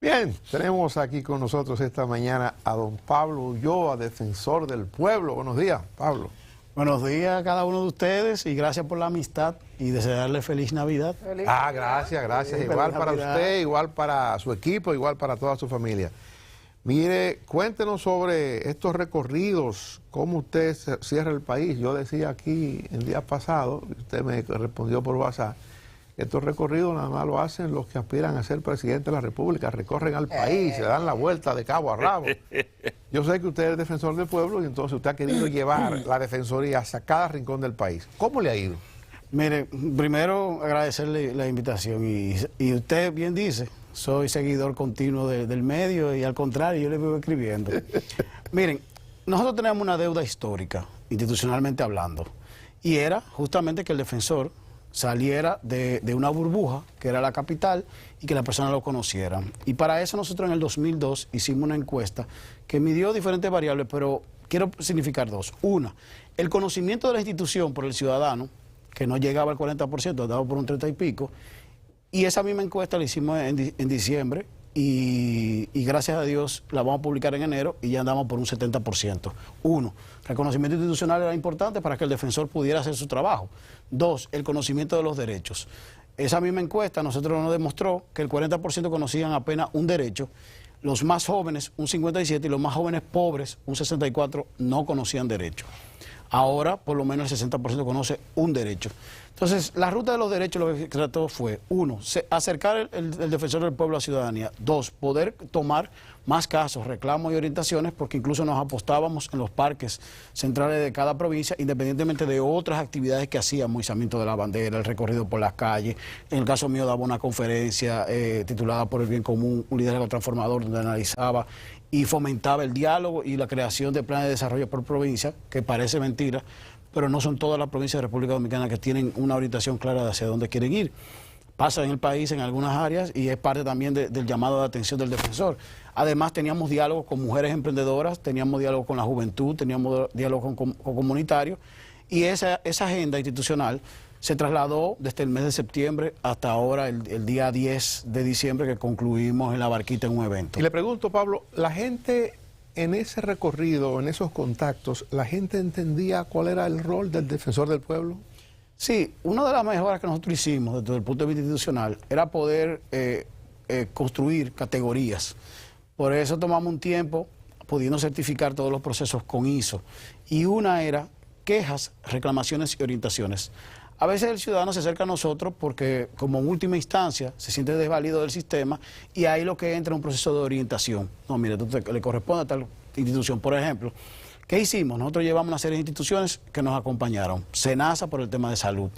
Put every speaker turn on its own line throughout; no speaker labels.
Bien, tenemos aquí con nosotros esta mañana a don Pablo Ulloa, defensor del pueblo. Buenos días, Pablo.
Buenos días a cada uno de ustedes y gracias por la amistad y desearle feliz Navidad.
Gracias.
Sí,
Igual para
Navidad.
usted, igual para su equipo, igual para toda su familia. Mire, cuéntenos sobre estos recorridos, cómo usted cierra el país. Yo decía aquí el día pasado, usted me respondió por WhatsApp, estos recorridos nada más lo hacen los que aspiran a ser presidente de la República, recorren al país, se dan la vuelta de cabo a rabo. Yo sé que usted es defensor del pueblo y entonces usted ha querido llevar la defensoría hacia cada rincón del país. ¿Cómo le ha ido?
Mire, primero agradecerle la invitación y usted bien dice, soy seguidor continuo del medio y al contrario, yo le vivo escribiendo. Miren, nosotros tenemos una deuda histórica, institucionalmente hablando, y era justamente que el defensor saliera de una burbuja, que era la capital, y que las personas lo conocieran. Y para eso nosotros en el 2002 hicimos una encuesta que midió diferentes variables, pero quiero significar dos. Una, el conocimiento de la institución por el ciudadano, que no llegaba al 40%, dado por un 30 y pico, y esa misma encuesta la hicimos en diciembre, y gracias a Dios la vamos a publicar en enero y ya andamos por un 70%. Uno, reconocimiento institucional era importante para que el defensor pudiera hacer su trabajo. Dos, el conocimiento de los derechos. Esa misma encuesta nosotros nos demostró que el 40% conocían apenas un derecho, los más jóvenes un 57% y los más jóvenes pobres un 64% no conocían derecho. Ahora por lo menos el 60% conoce un derecho. Entonces, la ruta de los derechos lo que trató fue, uno, acercar el defensor del pueblo a la ciudadanía. Dos, poder tomar más casos, reclamos y orientaciones, porque incluso nos apostábamos en los parques centrales de cada provincia, independientemente de otras actividades que hacíamos, izamiento de la bandera, el recorrido por las calles. En el caso mío daba una conferencia titulada Por el Bien Común, un liderazgo transformador, donde analizaba y fomentaba el diálogo y la creación de planes de desarrollo por provincia, que parece mentira, pero no son todas las provincias de República Dominicana que tienen una orientación clara de hacia dónde quieren ir. Pasa en el país en algunas áreas y es parte también del llamado de atención del defensor. Además teníamos diálogos con mujeres emprendedoras, teníamos diálogo con la juventud, teníamos diálogo con comunitarios y esa agenda institucional se trasladó desde el mes de septiembre hasta ahora, el día 10 de diciembre, que concluimos en La Barquita en un evento.
Y le pregunto, Pablo, la gente en ese recorrido, en esos contactos, ¿la gente entendía cuál era el rol del defensor del pueblo?
Sí, una de las mejoras que nosotros hicimos desde el punto de vista institucional era poder construir categorías. Por eso tomamos un tiempo pudiendo certificar todos los procesos con ISO. Y una era quejas, reclamaciones y orientaciones. A veces el ciudadano se acerca a nosotros porque como en última instancia se siente desvalido del sistema y ahí lo que entra es un proceso de orientación. No, mire, le corresponde a tal institución. Por ejemplo, ¿qué hicimos? Nosotros llevamos una serie de instituciones que nos acompañaron. SENASA por el tema de salud.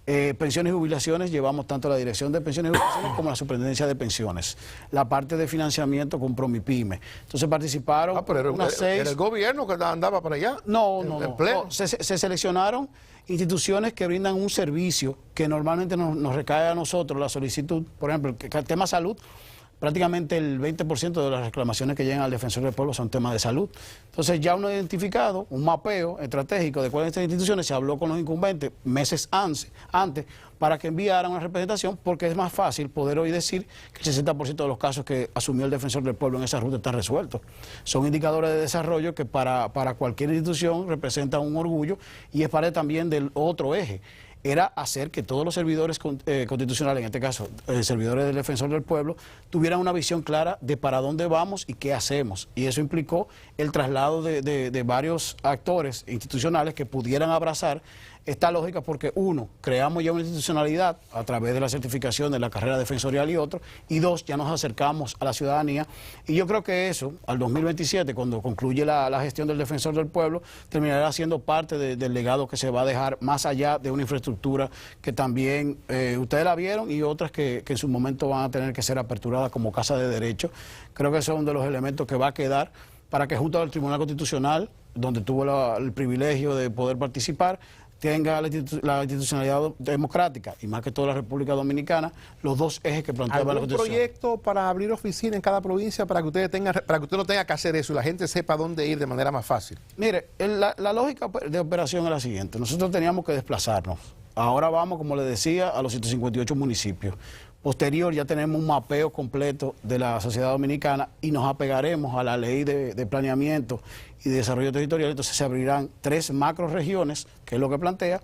Pensiones y jubilaciones, llevamos tanto la Dirección de Pensiones y Jubilaciones como la Superintendencia de Pensiones. La parte de financiamiento con Promipyme. Entonces participaron
pero
unas 6...
¿era el gobierno que andaba para allá?
No. Se seleccionaron instituciones que brindan un servicio que normalmente nos recae a nosotros, la solicitud. Por ejemplo, el tema salud, prácticamente el 20% de las reclamaciones que llegan al defensor del pueblo son temas de salud. Entonces ya uno ha identificado un mapeo estratégico de cuáles de estas instituciones, se habló con los incumbentes meses antes para que enviaran una representación, porque es más fácil poder hoy decir que el 60% de los casos que asumió el defensor del pueblo en esa ruta están resueltos. Son indicadores de desarrollo que para cualquier institución representan un orgullo y es parte también del otro eje. Era hacer que todos los servidores constitucionales, en este caso servidores del defensor del pueblo, tuvieran una visión clara de para dónde vamos y qué hacemos. Y eso implicó el traslado de varios actores institucionales que pudieran abrazar esta lógica, porque uno, creamos ya una institucionalidad a través de la certificación de la carrera defensorial y otro, y dos, ya nos acercamos a la ciudadanía. Y yo creo que eso, al 2027, cuando concluye la gestión del defensor del pueblo, terminará siendo parte del legado que se va a dejar más allá de una infraestructura que también ustedes la vieron y otras que en su momento van a tener que ser aperturadas como casa de derecho. Creo que son de los elementos que va a quedar para que junto al Tribunal Constitucional, donde tuvo el privilegio de poder participar, tenga la institucionalidad democrática y más que toda la República Dominicana, los dos ejes que planteaba la Constitución.
¿Algún proyecto para abrir oficina en cada provincia para que usted no tenga que hacer eso y la gente sepa dónde ir de manera más fácil?
Mire, la lógica de operación es la siguiente. Nosotros teníamos que desplazarnos. Ahora vamos, como le decía, a los 158 municipios. Posterior ya tenemos un mapeo completo de la sociedad dominicana y nos apegaremos a la ley de planeamiento y de desarrollo territorial. Entonces se abrirán 3 macroregiones, que es lo que plantea,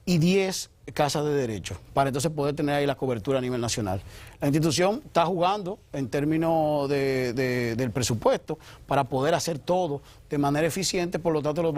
y 10 casas de derecho, para entonces poder tener ahí la cobertura a nivel nacional. La institución está jugando en términos del presupuesto para poder hacer todo de manera eficiente, por lo tanto lo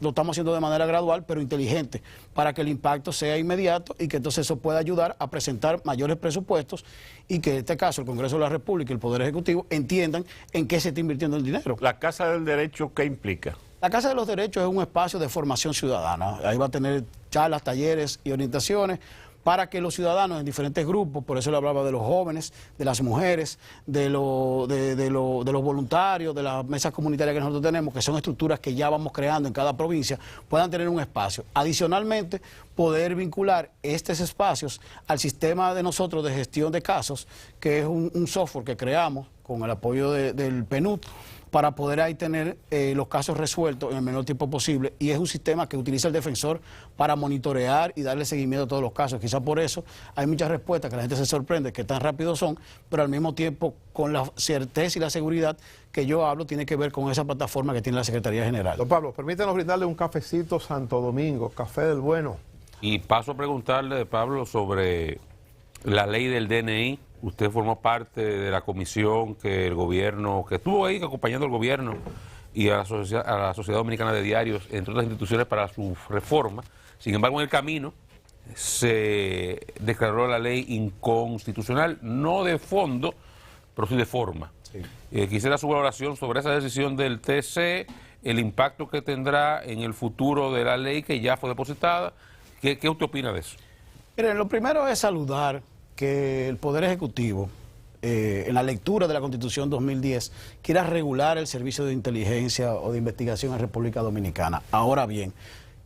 estamos haciendo de manera gradual, pero inteligente, para que el impacto sea inmediato y que entonces eso pueda ayudar a presentar mayores presupuestos y que en este caso el Congreso de la República y el Poder Ejecutivo entiendan en qué se está invirtiendo el dinero.
¿La Casa del Derecho qué implica?
La Casa de los Derechos es un espacio de formación ciudadana. Ahí va a tener charlas, talleres y orientaciones para que los ciudadanos en diferentes grupos, por eso le hablaba de los jóvenes, de las mujeres, de los voluntarios, de las mesas comunitarias que nosotros tenemos, que son estructuras que ya vamos creando en cada provincia, puedan tener un espacio. Adicionalmente, poder vincular estos espacios al sistema de nosotros de gestión de casos, que es un software que creamos con el apoyo del PNUD, para poder ahí tener los casos resueltos en el menor tiempo posible, y es un sistema que utiliza el defensor para monitorear y darle seguimiento a todos los casos. Quizás por eso hay muchas respuestas que la gente se sorprende que tan rápido son, pero al mismo tiempo con la certeza y la seguridad que yo hablo tiene que ver con esa plataforma que tiene la Secretaría General.
Don Pablo, permítanos brindarle un cafecito Santo Domingo, café del bueno.
Y paso a preguntarle, Pablo, sobre la ley del DNI. Usted formó parte de la comisión que el gobierno, que estuvo ahí acompañando al gobierno y a la Sociedad Dominicana de Diarios, entre otras instituciones, para su reforma. Sin embargo, en el camino se declaró la ley inconstitucional, no de fondo, pero sí de forma. Sí. Quisiera su valoración sobre esa decisión del TC, el impacto que tendrá en el futuro de la ley que ya fue depositada. ¿Qué usted opina de eso?
Miren, lo primero es saludar que el Poder Ejecutivo, en la lectura de la Constitución 2010, quiera regular el servicio de inteligencia o de investigación en República Dominicana. Ahora bien,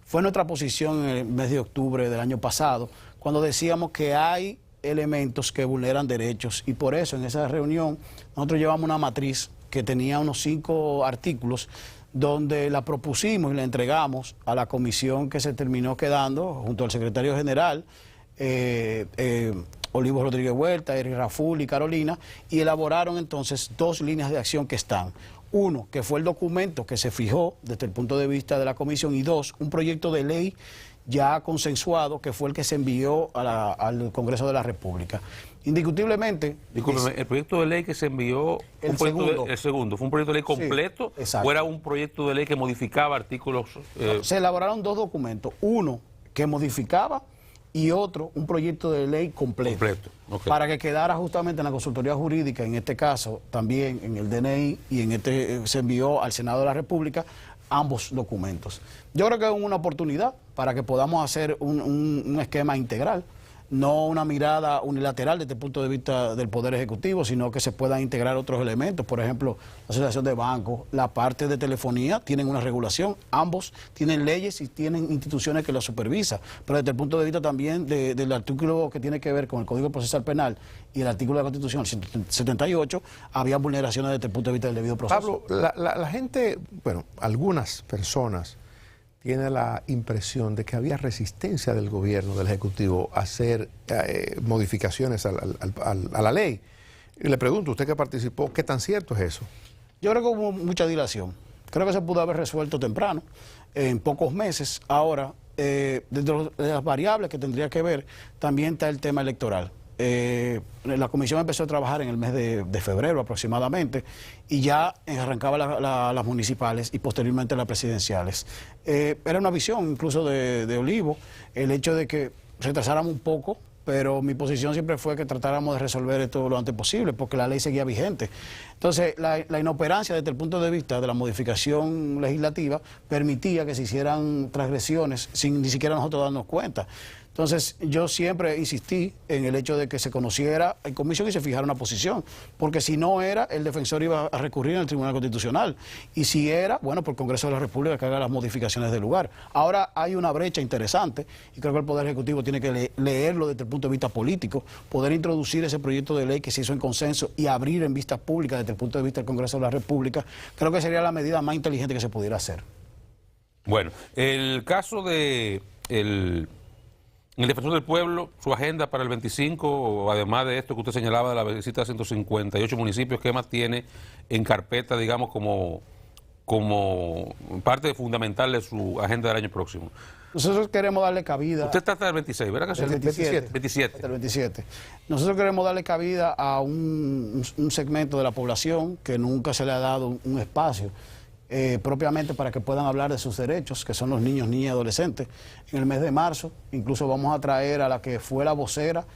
fue nuestra posición en el mes de octubre del año pasado, cuando decíamos que hay elementos que vulneran derechos, y por eso en esa reunión nosotros llevamos una matriz que tenía unos 5 artículos, donde la propusimos y la entregamos a la comisión que se terminó quedando junto al secretario general, Olivo Rodríguez Huerta, Eric Raful y Carolina, y elaboraron entonces 2 líneas de acción que están. Uno, que fue el documento que se fijó desde el punto de vista de la comisión, y 2, un proyecto de ley ya consensuado, que fue el que se envió al Congreso de la República. Indiscutiblemente...
Discúlpeme, el proyecto de ley que se envió, el segundo, ¿fue un proyecto de ley completo, sí, o era un proyecto de ley que modificaba artículos?
Se elaboraron 2 documentos, uno que modificaba y otro, un proyecto de ley completo. Okay. Para que quedara justamente en la consultoría jurídica, en este caso también en el DNI, y en se envió al Senado de la República ambos documentos. Yo creo que es una oportunidad para que podamos hacer un esquema integral, no una mirada unilateral desde el punto de vista del Poder Ejecutivo, sino que se puedan integrar otros elementos. Por ejemplo, la Asociación de Bancos, la parte de telefonía, tienen una regulación, ambos tienen leyes y tienen instituciones que los supervisan, pero desde el punto de vista también del artículo que tiene que ver con el Código Procesal Penal y el artículo de la Constitución, el 78, había vulneraciones desde el punto de vista del debido proceso.
Pablo, la gente, bueno, algunas personas tiene la impresión de que había resistencia del gobierno, del Ejecutivo, a hacer modificaciones a la ley. Y le pregunto, usted que participó, ¿qué tan cierto es eso?
Yo creo que hubo mucha dilación. Creo que se pudo haber resuelto temprano, en pocos meses. Ahora, dentro de las variables que tendría que ver, también está el tema electoral. La comisión empezó a trabajar en el mes de febrero aproximadamente, y ya arrancaba las municipales y posteriormente las presidenciales. Era una visión incluso de Olivo el hecho de que retrasáramos un poco, pero mi posición siempre fue que tratáramos de resolver esto lo antes posible, porque la ley seguía vigente. Entonces, la inoperancia desde el punto de vista de la modificación legislativa permitía que se hicieran transgresiones sin ni siquiera nosotros darnos cuenta. Entonces, yo siempre insistí en el hecho de que se conociera en comisión y se fijara una posición, porque si no era, el defensor iba a recurrir al Tribunal Constitucional, y si era, bueno, por el Congreso de la República que haga las modificaciones del lugar. Ahora hay una brecha interesante, y creo que el Poder Ejecutivo tiene que leerlo desde el punto de vista político, poder introducir ese proyecto de ley que se hizo en consenso y abrir en vistas públicas desde el punto de vista del Congreso de la República. Creo que sería la medida más inteligente que se pudiera hacer.
Bueno, el caso de En el Defensor del Pueblo, su agenda para el 25, además de esto que usted señalaba de la visita a 158 municipios, ¿qué más tiene en carpeta, digamos, como parte fundamental de su agenda del año próximo?
Nosotros queremos darle cabida.
Usted está hasta el 26, ¿verdad?
El 27.
27.
Hasta el 27. Nosotros queremos darle cabida a un segmento de la población que nunca se le ha dado un espacio propiamente para que puedan hablar de sus derechos, que son los niños, niñas y adolescentes. En el mes de marzo, incluso vamos a traer a la que fue la vocera,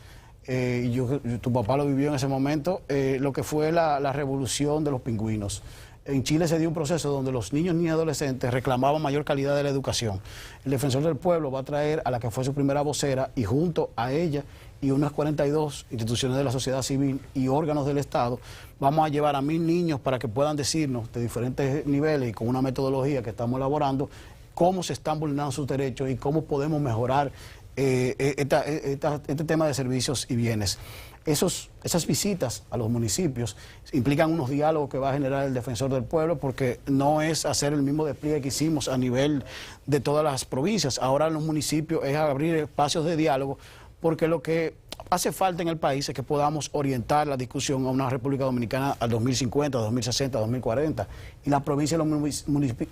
y tu papá lo vivió en ese momento, lo que fue la revolución de los pingüinos. En Chile se dio un proceso donde los niños, niñas y adolescentes reclamaban mayor calidad de la educación. El Defensor del Pueblo va a traer a la que fue su primera vocera y junto a ella y unas 42 instituciones de la sociedad civil y órganos del Estado, vamos a llevar a 1000 niños para que puedan decirnos de diferentes niveles y con una metodología que estamos elaborando cómo se están vulnerando sus derechos y cómo podemos mejorar este tema de servicios y bienes. Esas visitas a los municipios implican unos diálogos que va a generar el Defensor del Pueblo, porque no es hacer el mismo despliegue que hicimos a nivel de todas las provincias. Ahora en los municipios es abrir espacios de diálogo, porque lo que hace falta en el país es que podamos orientar la discusión a una República Dominicana al 2050, 2060, 2040. Y la provincia y los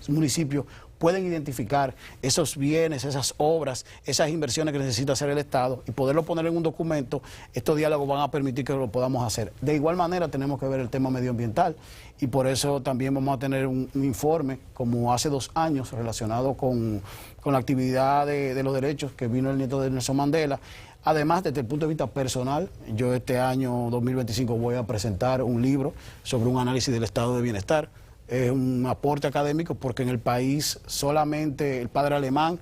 municipios pueden identificar esos bienes, esas obras, esas inversiones que necesita hacer el Estado y poderlo poner en un documento. Estos diálogos van a permitir que lo podamos hacer. De igual manera tenemos que ver el tema medioambiental y por eso también vamos a tener un informe, como hace 2 años, relacionado con la actividad de los derechos que vino el nieto de Nelson Mandela. Además, desde el punto de vista personal, yo este año 2025 voy a presentar un libro sobre un análisis del estado de bienestar. Es un aporte académico porque en el país solamente el padre Alemán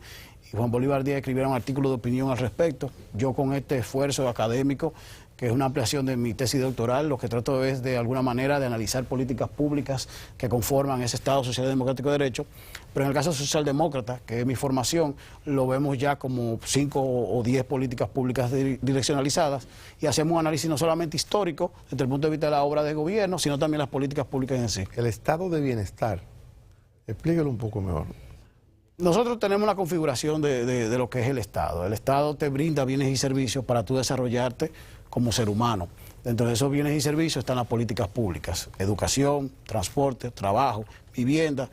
y Juan Bolívar Díaz escribieron artículos de opinión al respecto. Yo con este esfuerzo académico, que es una ampliación de mi tesis doctoral, lo que trato es de alguna manera de analizar políticas públicas que conforman ese Estado social y democrático de derecho. Pero en el caso socialdemócrata, que es mi formación, lo vemos ya como 5 o 10 políticas públicas direccionalizadas y hacemos un análisis no solamente histórico desde el punto de vista de la obra de gobierno, sino también las políticas públicas en sí.
El estado de bienestar, explíquelo un poco mejor.
Nosotros tenemos una configuración de lo que es el Estado. El Estado te brinda bienes y servicios para tú desarrollarte como ser humano. Dentro de esos bienes y servicios están las políticas públicas: educación, transporte, trabajo, vivienda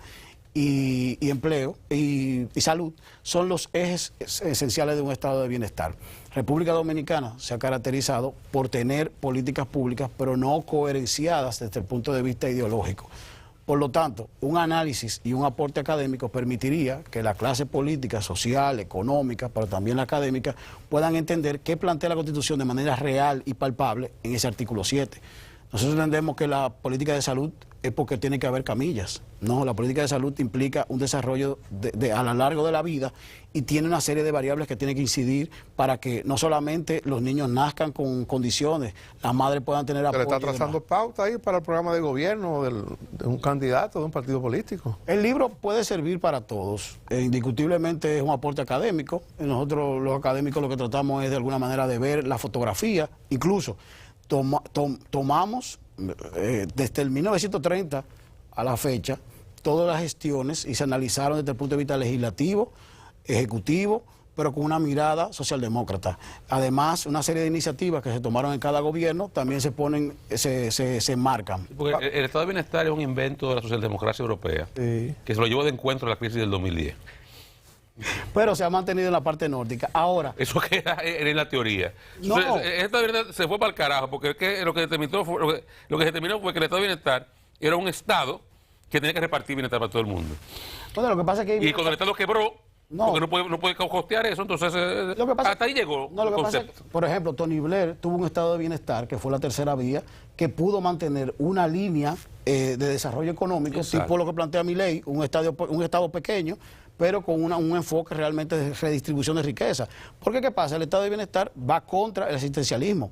y empleo y salud. Son los ejes esenciales de un estado de bienestar. República Dominicana se ha caracterizado por tener políticas públicas, pero no coherenciadas desde el punto de vista ideológico. Por lo tanto, un análisis y un aporte académico permitiría que la clase política, social, económica, pero también la académica, puedan entender qué plantea la Constitución de manera real y palpable en ese artículo 7. Nosotros entendemos que la política de salud es porque tiene que haber camillas. No, la política de salud implica un desarrollo a lo largo de la vida y tiene una serie de variables que tiene que incidir para que no solamente los niños nazcan con condiciones, las madres puedan tener apoyo.
¿Se le está trazando pauta ahí para el programa de gobierno de un candidato de un partido político?
El libro puede servir para todos. Indiscutiblemente es un aporte académico. Nosotros los académicos lo que tratamos es de alguna manera de ver la fotografía. Incluso tomamos desde el 1930 a la fecha todas las gestiones y se analizaron desde el punto de vista legislativo, ejecutivo, pero con una mirada socialdemócrata. Además, una serie de iniciativas que se tomaron en cada gobierno también se enmarcan.
Porque el estado de bienestar es un invento de la socialdemocracia europea,
Sí.
que se lo llevó de encuentro a la crisis del 2010.
Pero se ha mantenido en la parte nórdica. Ahora,
Eso queda en la teoría.
No.
Entonces, el estado de bienestar se fue para el carajo, porque es que lo que se terminó fue que el estado de bienestar era un estado que tenía que repartir bienestar para todo el mundo.
bueno, lo que pasa es que...
Y cuando el estado quebró,
No.
porque no puede costear eso, entonces
Lo que pasa-
hasta ahí llegó
No, lo
el
que pasa es
concepto.
que, por ejemplo, Tony Blair tuvo un estado de bienestar, que fue la tercera vía, que pudo mantener una línea de desarrollo económico,
Exacto.
tipo lo que plantea mi ley, un estado pequeño, pero con un enfoque realmente de redistribución de riqueza. Porque, ¿qué pasa? El estado de bienestar va contra el asistencialismo.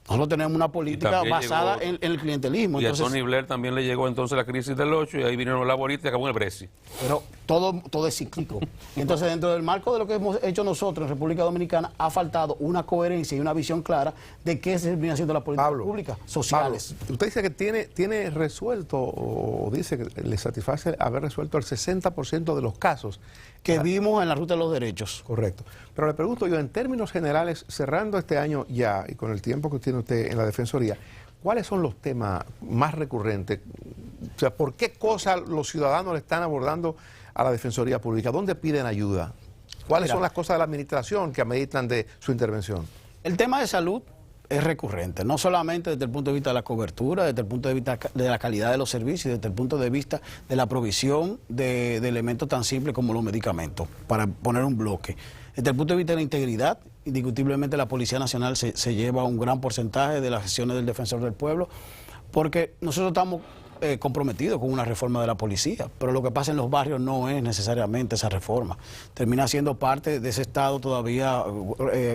Nosotros tenemos una política basada en el clientelismo.
Y
entonces,
a Tony Blair también le llegó entonces la crisis del 8 y ahí vinieron los laboristas y acabó en el Brexit.
pero todo es cíclico. Entonces, dentro del marco de lo que hemos hecho nosotros en República Dominicana, ha faltado una coherencia y una visión clara de qué se viene haciendo la política pública, sociales.
Pablo, usted dice que tiene resuelto, o dice que le satisface haber resuelto el 60% de los casos
Que vimos en la ruta de los derechos.
Correcto. Pero le pregunto yo, en términos generales, cerrando este año ya y con el tiempo que tiene usted en la Defensoría, ¿cuáles son los temas más recurrentes? O sea, ¿por qué cosas los ciudadanos le están abordando a la Defensoría Pública? ¿Dónde piden ayuda? ¿Cuáles son las cosas de la administración que ameritan de su intervención?
El tema de salud es recurrente, no solamente desde el punto de vista de la cobertura, desde el punto de vista de la calidad de los servicios, desde el punto de vista de la provisión de elementos tan simples como los medicamentos, para poner un bloque. Desde el punto de vista de la integridad, indiscutiblemente la Policía Nacional se lleva un gran porcentaje de las gestiones del Defensor del Pueblo, porque nosotros estamos comprometidos con una reforma de la policía, pero lo que pasa en los barrios no es necesariamente esa reforma. Termina siendo parte de ese estado todavía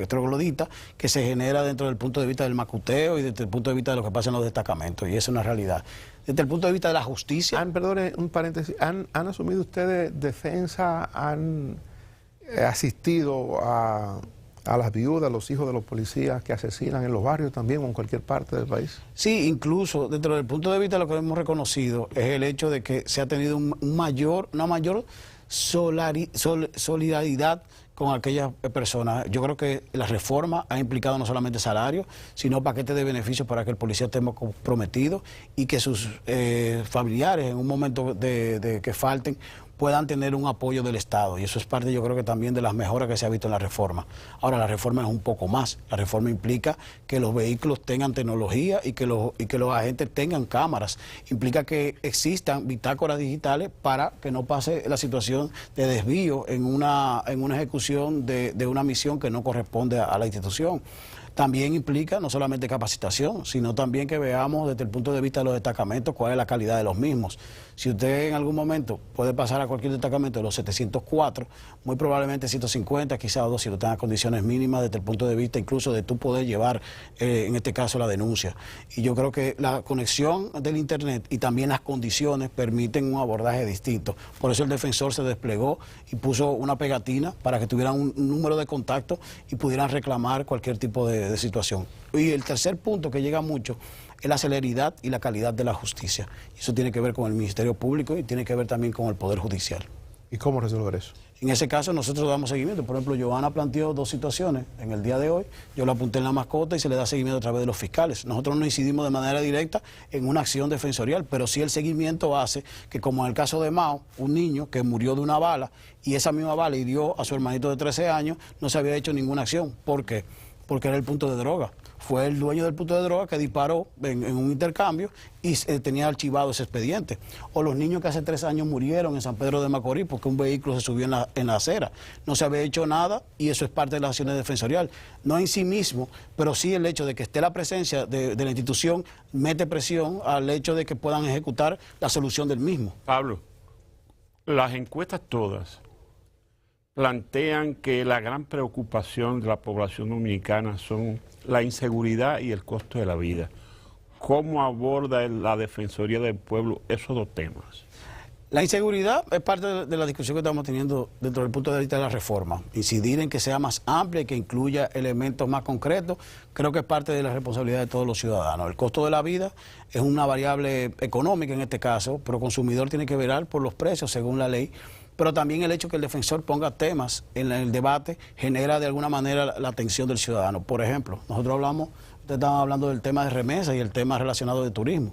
troglodita que se genera dentro del punto de vista del macuteo y desde el punto de vista de lo que pasa en los destacamentos, y esa es una realidad. Desde el punto de vista de la justicia...
Perdone un paréntesis, ¿han asumido ustedes defensa, han asistido a las viudas, los hijos de los policías que asesinan en los barrios también o en cualquier parte del país?
Sí, incluso dentro del punto de vista de lo que hemos reconocido es el hecho de que se ha tenido una mayor solidaridad con aquellas personas. Yo creo que la reforma ha implicado no solamente salarios, sino paquetes de beneficios para que el policía esté comprometido y que sus familiares en un momento de que falten puedan tener un apoyo del Estado, y eso es parte, yo creo que también de las mejoras que se ha visto en la reforma. Ahora, la reforma es un poco más. La reforma implica que los vehículos tengan tecnología y que los agentes tengan cámaras. Implica que existan bitácoras digitales para que no pase la situación de desvío en una ejecución de una misión que no corresponde a la institución. También implica no solamente capacitación, sino también que veamos desde el punto de vista de los destacamentos cuál es la calidad de los mismos. Si usted en algún momento puede pasar a cualquier destacamento de los 704, muy probablemente 150, quizás 200 tengan condiciones mínimas desde el punto de vista incluso de tú poder llevar, en este caso, la denuncia. Y yo creo que la conexión del Internet y también las condiciones permiten un abordaje distinto. Por eso el defensor se desplegó y puso una pegatina para que tuvieran un número de contacto y pudieran reclamar cualquier tipo de situación. Y el tercer punto que llega mucho es la celeridad y la calidad de la justicia. Y eso tiene que ver con el Ministerio Público y tiene que ver también con el Poder Judicial.
¿Y cómo resolver eso?
En ese caso nosotros damos seguimiento. Por ejemplo, Johanna planteó 2 situaciones en el día de hoy. Yo lo apunté en la mascota y se le da seguimiento a través de los fiscales. Nosotros no incidimos de manera directa en una acción defensorial, pero sí el seguimiento hace que, como en el caso de Mao, un niño que murió de una bala y esa misma bala hirió a su hermanito de 13 años, no se había hecho ninguna acción. ¿Por qué? Porque era el punto de droga. Fue el dueño del punto de droga que disparó en un intercambio y tenía archivado ese expediente. O los niños que hace 3 años murieron en San Pedro de Macorís porque un vehículo se subió en la acera. No se había hecho nada y eso es parte de las acciones defensoriales. No en sí mismo, pero sí el hecho de que esté la presencia de la institución mete presión al hecho de que puedan ejecutar la solución del mismo.
Pablo, las encuestas todas plantean que la gran preocupación de la población dominicana son la inseguridad y el costo de la vida. ¿Cómo aborda la Defensoría del Pueblo esos 2 temas?
La inseguridad es parte de la discusión que estamos teniendo dentro del punto de vista de la reforma. Incidir en que sea más amplia y que incluya elementos más concretos, creo que es parte de la responsabilidad de todos los ciudadanos. El costo de la vida es una variable económica en este caso, pero el consumidor tiene que velar por los precios según la ley. Pero también el hecho que el defensor ponga temas en el debate genera de alguna manera la atención del ciudadano. Por ejemplo, nosotros ustedes estaban hablando del tema de remesas y el tema relacionado de turismo.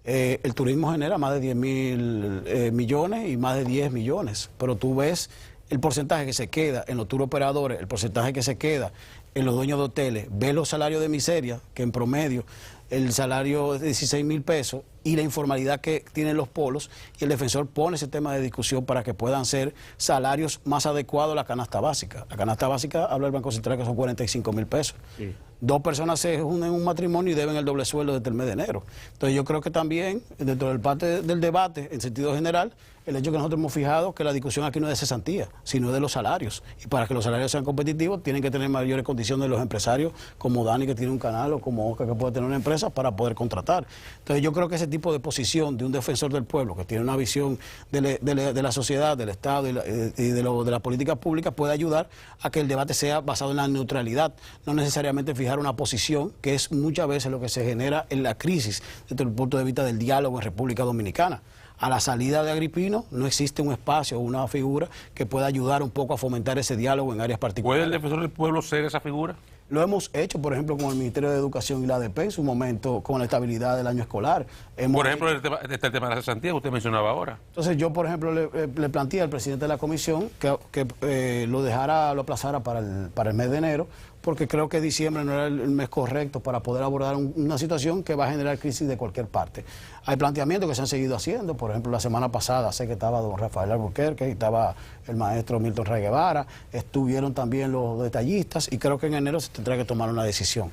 El turismo genera más de 10.000 millones y más de 10 millones, pero tú ves el porcentaje que se queda en los tour operadores, el porcentaje que se queda en los dueños de hoteles, ves los salarios de miseria, que en promedio el salario es de 16.000 pesos y la informalidad que tienen los polos, y el defensor pone ese tema de discusión para que puedan ser salarios más adecuados a la canasta básica. La canasta básica, habla el Banco Central, que son 45.000 pesos. Sí. 2 personas se unen en un matrimonio y deben el doble sueldo desde el mes de enero. Entonces yo creo que también, dentro del parte del debate, en sentido general, el hecho que nosotros hemos fijado que la discusión aquí no es de cesantía, sino de los salarios. Y para que los salarios sean competitivos, tienen que tener mayores condiciones los empresarios, como Dani, que tiene un canal, o como Oscar, que puede tener una empresa, para poder contratar. Entonces yo creo que ese tipo de posición de un defensor del pueblo, que tiene una visión de la sociedad, del Estado y de la política pública, puede ayudar a que el debate sea basado en la neutralidad, no necesariamente fijar una posición, que es muchas veces lo que se genera en la crisis desde el punto de vista del diálogo en República Dominicana. A la salida de Agripino no existe un espacio o una figura que pueda ayudar un poco a fomentar ese diálogo en áreas particulares.
¿Puede el defensor del pueblo ser esa figura?
Lo hemos hecho, por ejemplo, con el Ministerio de Educación y la ADP en su momento, con la estabilidad del año escolar.
Por ejemplo, el tema de la cesantía que usted mencionaba ahora.
Entonces yo, por ejemplo, le planteé al presidente de la comisión que lo aplazara para el mes de enero, porque creo que diciembre no era el mes correcto para poder abordar una situación que va a generar crisis de cualquier parte. Hay planteamientos que se han seguido haciendo, por ejemplo, la semana pasada sé que estaba don Rafael Alburquerque y estaba el maestro Milton Ray Guevara, estuvieron también los detallistas y creo que en enero se tendrá que tomar una decisión.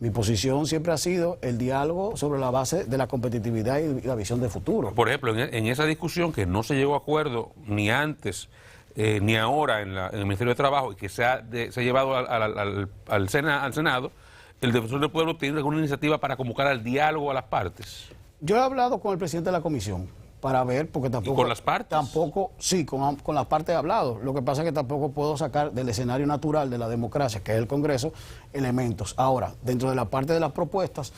Mi posición siempre ha sido el diálogo sobre la base de la competitividad y la visión de futuro.
Por ejemplo, en esa discusión que no se llegó a acuerdo ni antes ni ahora en el Ministerio de Trabajo y que se ha llevado al Senado, el defensor del pueblo tiene alguna iniciativa para convocar al diálogo a las partes.
Yo he hablado con el presidente de la comisión para ver, porque tampoco...
¿Y con las partes?
Tampoco, sí, con las partes he hablado. Lo que pasa es que tampoco puedo sacar del escenario natural de la democracia, que es el Congreso, elementos. Ahora, dentro de la parte de las propuestas,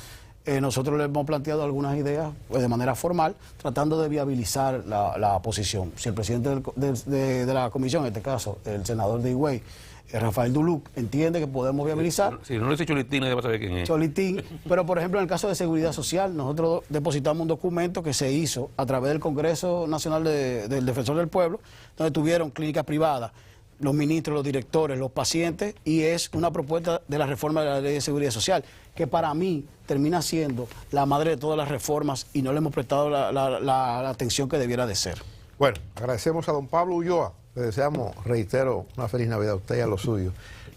nosotros le hemos planteado algunas ideas pues, de manera formal, tratando de viabilizar la posición. Si el presidente de la comisión, en este caso, el senador de Higüey, Rafael Duluc, entiende que podemos viabilizar.
Si no le dice Cholitín, nadie va a saber quién es.
Cholitín, pero por ejemplo en el caso de seguridad social, nosotros depositamos un documento que se hizo a través del Congreso Nacional del Defensor del Pueblo, donde tuvieron clínicas privadas, los ministros, los directores, los pacientes, y es una propuesta de la reforma de la Ley de Seguridad Social, que para mí termina siendo la madre de todas las reformas y no le hemos prestado la atención que debiera de ser.
Bueno, agradecemos a don Pablo Ulloa. Le deseamos, reitero, una feliz Navidad a usted y a los suyos.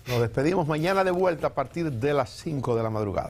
Nos despedimos mañana de vuelta a partir de las 5 de la madrugada.